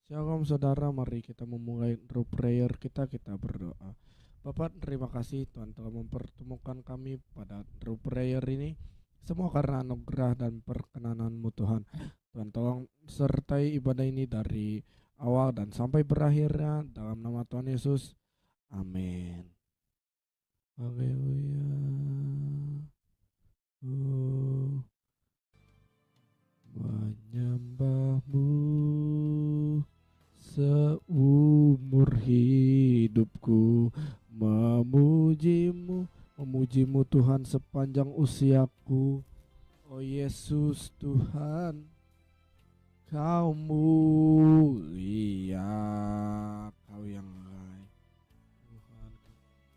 Shalom saudara, mari kita memulai room prayer kita berdoa. Bapak, terima kasih Tuhan telah mempertemukan kami pada room prayer ini. Semua karena anugerah dan perkenanan-Mu Tuhan. Tuhan tolong sertai ibadah ini dari awal dan sampai berakhirnya dalam nama Tuhan Yesus. Amin. Haleluya. Menyembahmu seumur hidupku, memujimu Tuhan sepanjang usiaku. Oh Yesus Tuhan, Kau mulia, Kau yang layak Tuhan,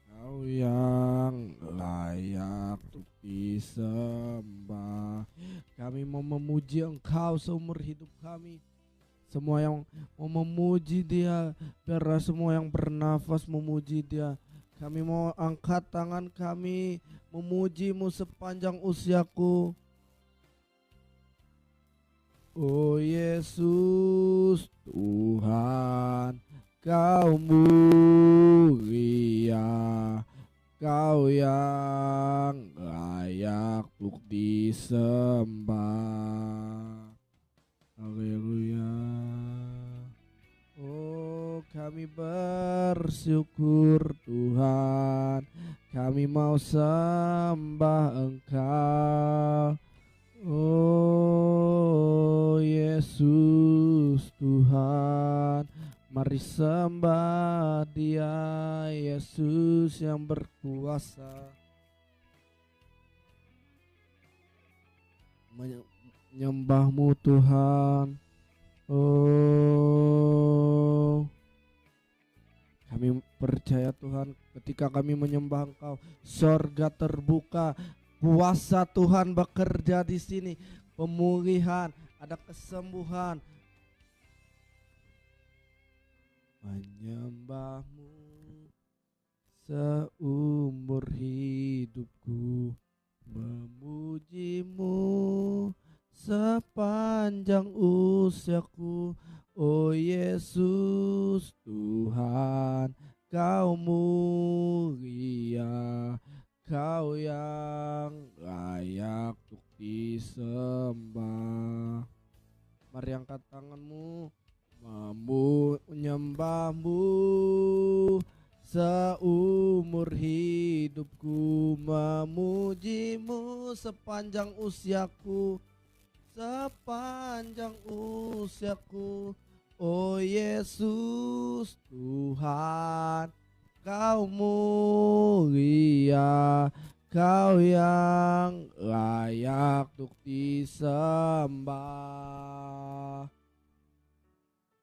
Kau yang layak untuk disembah. Kami mau memuji Engkau seumur hidup kami. Semua yang mau memuji Dia, biarlah semua yang bernafas memuji Dia. Kami mau angkat tangan kami memuji-Mu sepanjang usiaku. Oh Yesus Tuhan, Kau mulia, Kau yang layak untuk disembah. Haleluya. Oh, kami bersyukur Tuhan, kami mau sembah Engkau. Oh Yesus Tuhan, mari sembah Dia, Yesus yang berkuasa. Menyembah-Mu Tuhan. Oh, kami percaya Tuhan, ketika kami menyembah Engkau, sorga terbuka, kuasa Tuhan bekerja di sini, pemulihan, ada kesembuhan. Menyembah-Mu seumur hidupku, memuji-Mu sepanjang usiaku. Oh Yesus Tuhan, Kau mulia, Kau yang layak untuk disembah. Mari angkat tanganmu, menyembah-Mu seumur hidupku, memuji-Mu sepanjang usiaku, sepanjang usiaku. Oh Yesus Tuhan, Kau mulia, Kau yang layak untuk disembah.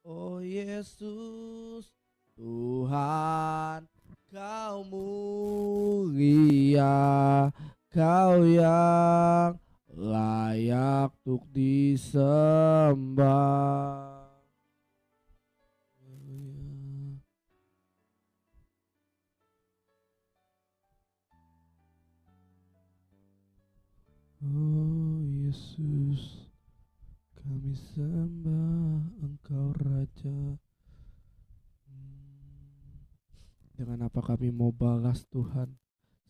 Oh Yesus Tuhan, Kau mulia, Kau yang layak untuk disembah. Oh Yesus, kami sembah Engkau Raja. Dengan apa kami mau balas Tuhan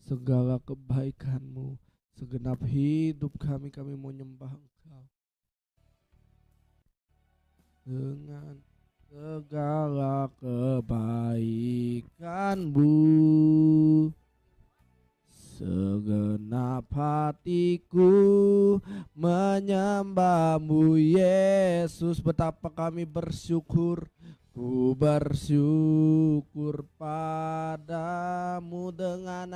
segala kebaikan-Mu, segenap hidup kami mau nyembah Engkau. Dengan segala kebaikan-Mu, segenap hatiku menyembah-Mu Yesus. Betapa kami bersyukur, ku bersyukur padamu. Dengan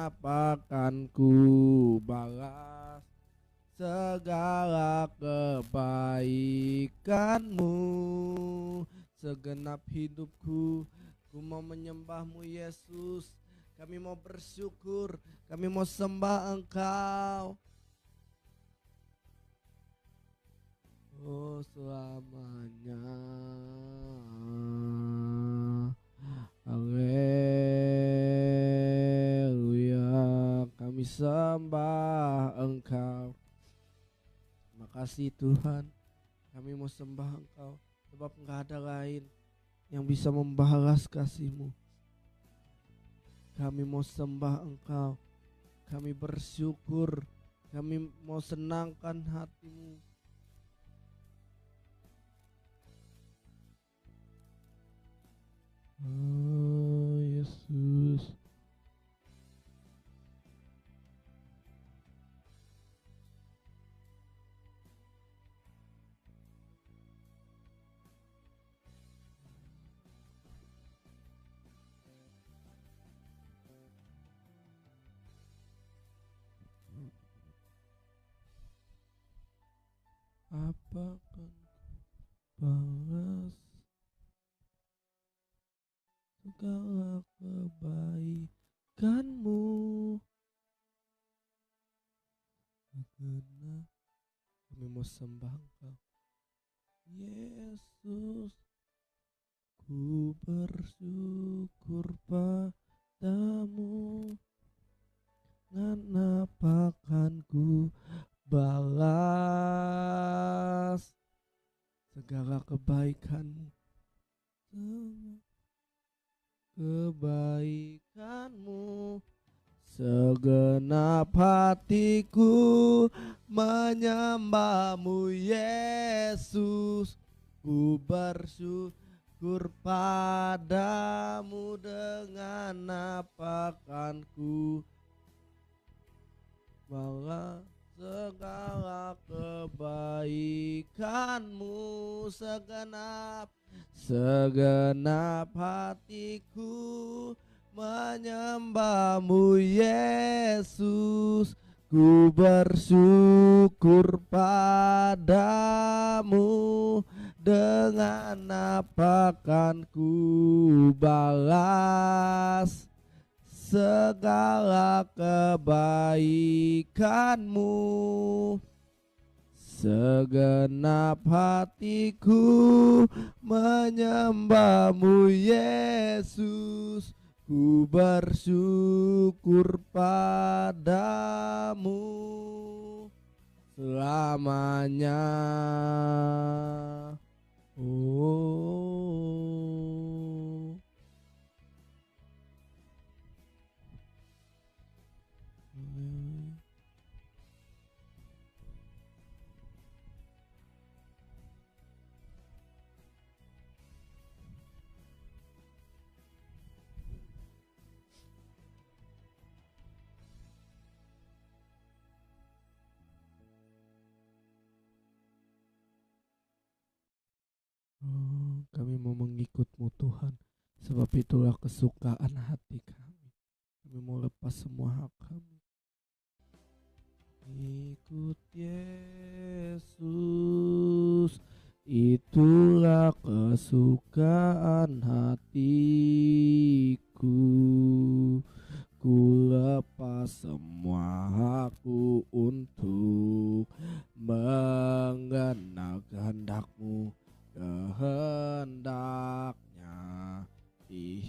apa kan ku balas segala kebaikan-Mu. Segenap hidupku ku mau menyembah-Mu Yesus. Kami mau bersyukur, kami mau sembah Engkau. Oh selamanya. Haleluya, kami sembah Engkau. Terima kasih Tuhan, kami Kami mau sembah Engkau sebab nggak ada lain yang bisa membalas kasih-Mu. Kami mau sembah Engkau, kami bersyukur, kami mau senangkan hati-Mu. Oh Yesus. Apa akan balas segala kebaikan-Mu? Karena kami mau sembah Engkau, Yesus. Ku bersyukur padamu, kenapa kan ku balas segala kebaikan-Mu, kebaikan-Mu. Segenap hatiku menyembah-Mu, Yesus. Ku bersyukur padamu, dengan apa kan ku balas segala kebaikan-Mu. Segenap hatiku menyembah-Mu, Yesus. Ku bersyukur padamu, dengan apa kan ku balas segala kebaikan-Mu. Segenap hatiku menyembah-Mu, Yesus. Ku bersyukur padamu selamanya. Oh, kami mau mengikut-Mu Tuhan, sebab itulah kesukaan hati kami. Kami mau lepas semua hak kami. Ikut Yesus, itulah kesukaan hatiku. Ku lepas semua hakku untuk mengenal kehendak-Mu, kehendaknya di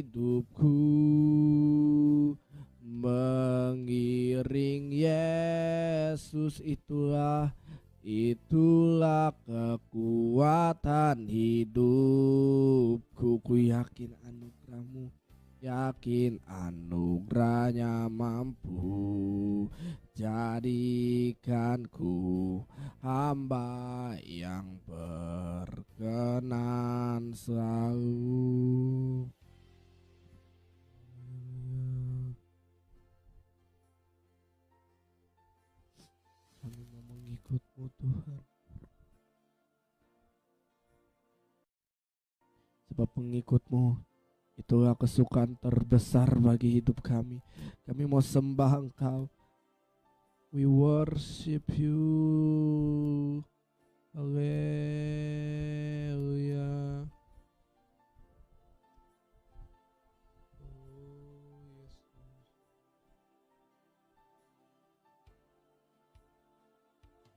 hidupku. Mengiring Yesus, itulah kekuatan hidupku. Ku yakin anugerah-Mu, yakin anugerahnya mampu jadikanku hamba yang berkenan selalu. Kami mau mengikut-Mu Tuhan, sebab pengikut-Mu itulah kesukaan terbesar bagi hidup kami. Kami mau sembah Engkau. We worship You. Haleluya.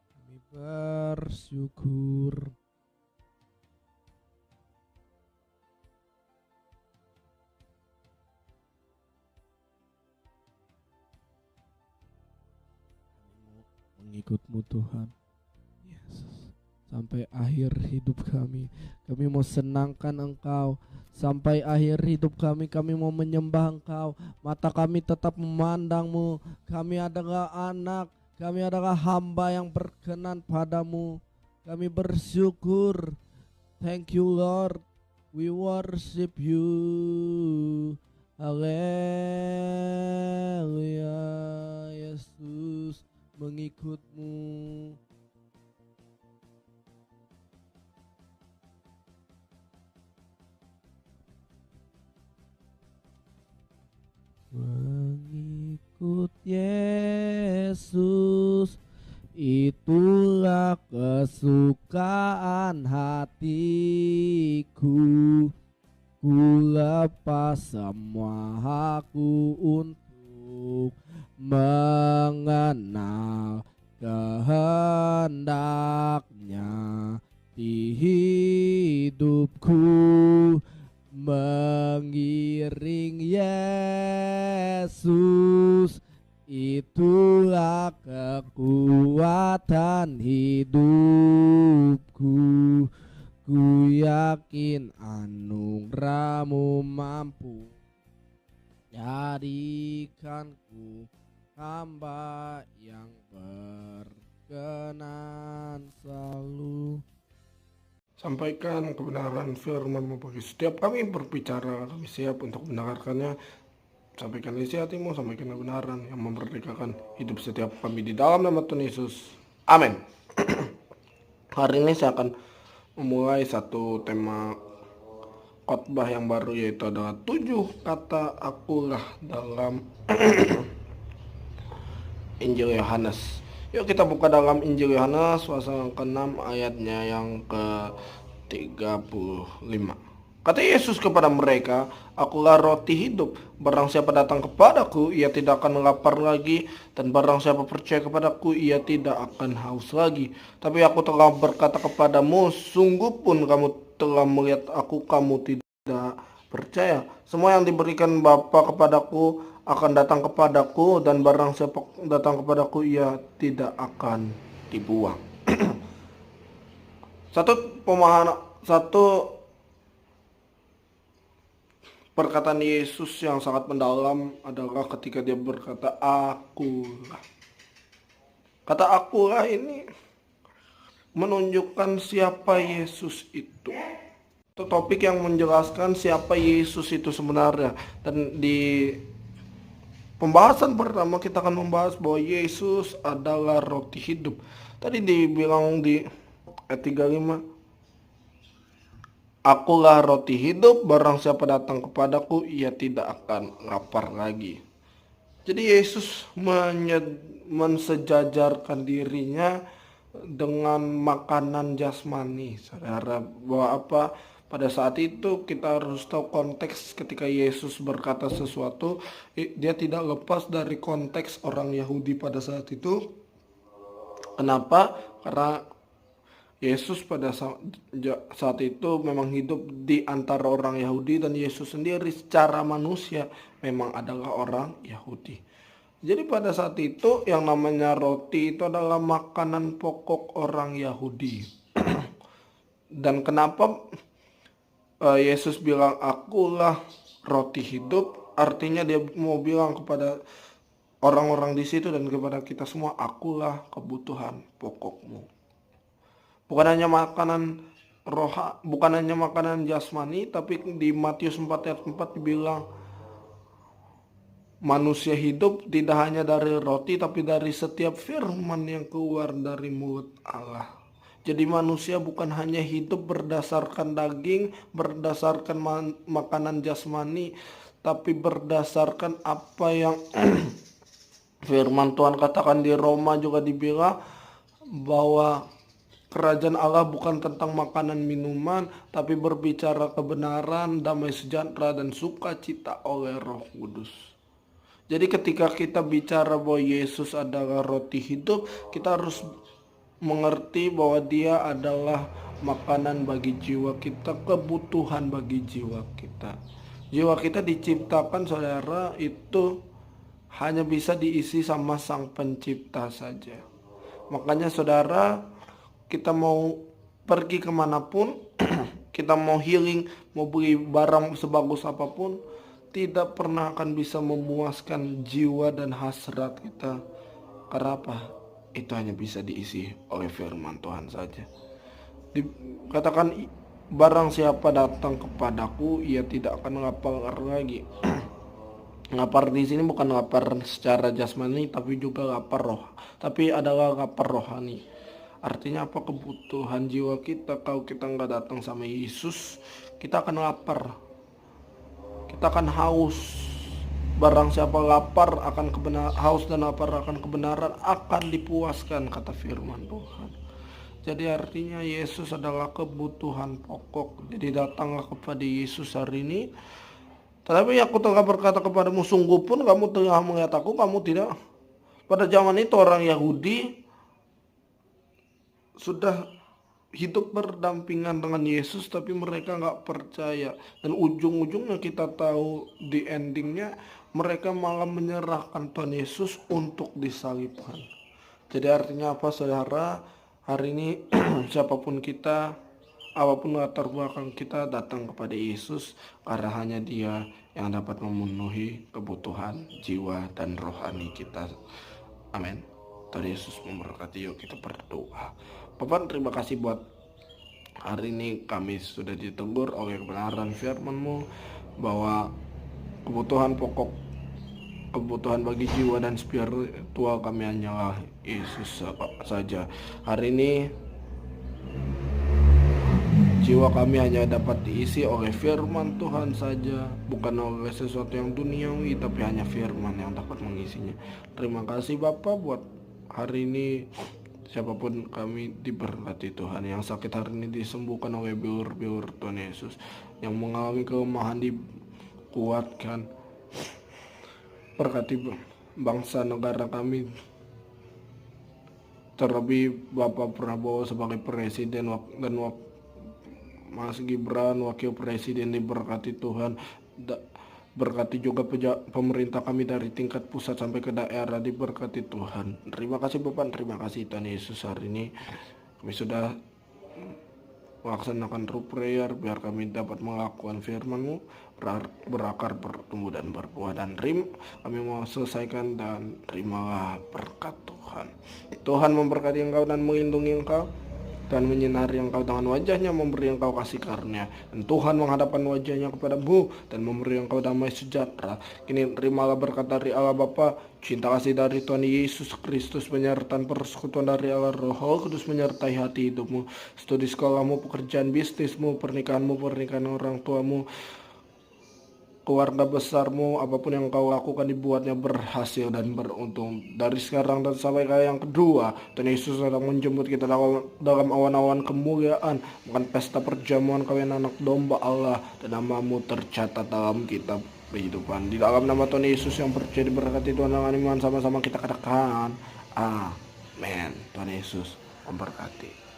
Kami bersyukur. Mengikut-Mu Tuhan, Yesus, sampai akhir hidup kami. Kami mau senangkan Engkau sampai akhir hidup kami. Kami mau menyembah Engkau. Mata kami tetap memandang-Mu. Kami adalah anak, kami adalah hamba yang berkenan padamu. Kami bersyukur. Thank you Lord. We worship you. Haleluya. Yesus, mengikut-Mu. Mengikut Yesus, itulah kesukaan hatiku. Ku lepas semua hakku untuk mengenal kehendaknya di hidupku. Mengiring Yesus, itulah kekuatan hidupku. Ku yakin anugerah-Mu mampu jadikanku hamba yang berkenan selalu. Sampaikan kebenaran firman-Mu bagi setiap kami berbicara, kami siap untuk mendengarkannya. Sampaikan isi hati-Mu, sampaikan kebenaran yang memerdekakan hidup setiap kami di dalam nama Tuhan Yesus. Amin. Hari ini saya akan memulai satu tema khotbah yang baru, yaitu adalah 7 kata akulah dalam Injil Yohanes. Yuk kita buka dalam Injil Yohanes pasal yang ke-6 ayatnya yang ke-35. Kata Yesus kepada mereka, akulah roti hidup. Barang siapa datang kepadaku, ia tidak akan lapar lagi. Dan barang siapa percaya kepadaku, ia tidak akan haus lagi. Tapi aku telah berkata kepadamu, sungguh pun kamu telah melihat aku, kamu tidak percaya. Semua yang diberikan Bapa kepadaku akan datang kepadaku, dan barang siapa datang kepadaku, ia tidak akan dibuang. Satu perkataan Yesus yang sangat mendalam adalah ketika dia berkata akulah. Kata akulah ini menunjukkan siapa Yesus itu. Itu topik yang menjelaskan siapa Yesus itu sebenarnya. Dan di pembahasan pertama kita akan membahas bahwa Yesus adalah roti hidup. Tadi dibilang di ayat 35, akulah roti hidup, barang siapa datang kepadaku, ia tidak akan lapar lagi. Jadi Yesus mensejajarkan dirinya dengan makanan jasmani. Saudara, bahwa apa? Pada saat itu kita harus tahu konteks ketika Yesus berkata sesuatu, dia tidak lepas dari konteks orang Yahudi pada saat itu. Kenapa? Karena Yesus pada saat itu memang hidup di antara orang Yahudi, dan Yesus sendiri secara manusia memang adalah orang Yahudi. Jadi pada saat itu yang namanya roti itu adalah makanan pokok orang Yahudi. Dan kenapa Yesus bilang akulah roti hidup, artinya dia mau bilang kepada orang-orang di situ dan kepada kita semua, akulah kebutuhan pokokmu. Bukan hanya makanan bukan hanya makanan jasmani, tapi di Matius 4 ayat 4 dibilang manusia hidup tidak hanya dari roti, tapi dari setiap firman yang keluar dari mulut Allah. Jadi manusia bukan hanya hidup berdasarkan daging, berdasarkan makanan jasmani, tapi berdasarkan apa yang firman Tuhan katakan di Roma juga dibilang bahwa kerajaan Allah bukan tentang makanan minuman, tapi berbicara kebenaran, damai sejahtera, dan sukacita oleh Roh Kudus. Jadi ketika kita bicara bahwa Yesus adalah roti hidup, kita harus mengerti bahwa dia adalah makanan bagi jiwa kita, kebutuhan bagi jiwa kita. Jiwa kita diciptakan, saudara, itu hanya bisa diisi sama Sang Pencipta saja. Makanya saudara, kita mau pergi kemanapun, kita mau healing, mau beli barang sebagus apapun, tidak pernah akan bisa memuaskan jiwa dan hasrat kita. Karena apa? Itu hanya bisa diisi oleh firman Tuhan saja. Dikatakan, barang siapa datang kepadaku, ia tidak akan lapar lagi. Lapar di sini bukan lapar secara jasmani, tapi juga lapar roh. Tapi adalah lapar rohani. Artinya apa? Kebutuhan jiwa kita. Kalau kita nggak datang sama Yesus, kita akan lapar, kita akan haus. Barang siapa lapar akan kebenaran, haus dan lapar akan kebenaran, akan dipuaskan, kata firman Tuhan. Jadi artinya Yesus adalah kebutuhan pokok. Jadi datanglah kepada Yesus hari ini. Tetapi aku telah berkata kepadamu, sungguh pun kamu telah melihat aku, kamu tidak. Pada zaman itu orang Yahudi sudah hidup berdampingan dengan Yesus, tapi mereka nggak percaya. Dan ujung-ujungnya kita tahu di endingnya, mereka malah menyerahkan Tuhan Yesus untuk disalibkan. Jadi artinya apa, saudara? Hari ini siapapun kita, apapun latar belakang kita, datang kepada Yesus, karena hanya Dia yang dapat memenuhi kebutuhan jiwa dan rohani kita. Amin. Tuhan Yesus memberkati. Yuk kita berdoa. Bapak, terima kasih buat hari ini kami sudah ditegur oleh kebenaran firman-Mu, bahwa kebutuhan pokok, kebutuhan bagi jiwa dan spiritual kami hanyalah Yesus saja. Hari ini jiwa kami hanya dapat diisi oleh firman Tuhan saja, bukan oleh sesuatu yang duniawi, tapi hanya firman yang dapat mengisinya. Terima kasih Bapak buat hari ini. Siapapun kami diberkati Tuhan. Yang sakit hari ini disembuhkan oleh biur-biur Tuhan Yesus. Yang mengalami kelemahan dikuatkan. Berkati bangsa negara kami, terlebih Bapak Prabowo sebagai presiden dan Mas Gibran wakil presiden, diberkati Tuhan. Berkati juga pemerintah kami dari tingkat pusat sampai ke daerah, diberkati Tuhan. Terima kasih Bapak, terima kasih Tuhan Yesus. Hari ini kami sudah melaksanakan true prayer, biar kami dapat melakukan firman-Mu, berakar, bertumbuh dan berbuah. Dan kami mau selesaikan, dan terimalah berkat Tuhan. Tuhan memberkati engkau dan melindungi engkau, dan menyinari engkau dengan wajahnya, memberi engkau kasih karunia. Dan Tuhan menghadapkan wajahnya kepadamu dan memberi engkau damai sejahtera. Kini terimalah berkat dari Allah Bapa, cinta kasih dari Tuhan Yesus Kristus, penyertaan persekutuan dari Allah Roh Kudus menyertai hati hidupmu, studi sekolahmu, pekerjaan bisnismu, pernikahanmu, pernikahan orang tuamu, keluarga besarmu, apapun yang kau lakukan dibuatnya berhasil dan beruntung. Dari sekarang dan sampai kali yang kedua, Tuhan Yesus sedang menjemput kita dalam awan-awan kemuliaan, bukan pesta perjamuan kawin anak domba Allah, dan namamu tercatat dalam kitab kehidupan. Di dalam nama Tuhan Yesus yang percaya diberkati Tuhan dengan iman, sama-sama kita katakan amin. Tuhan Yesus memberkati.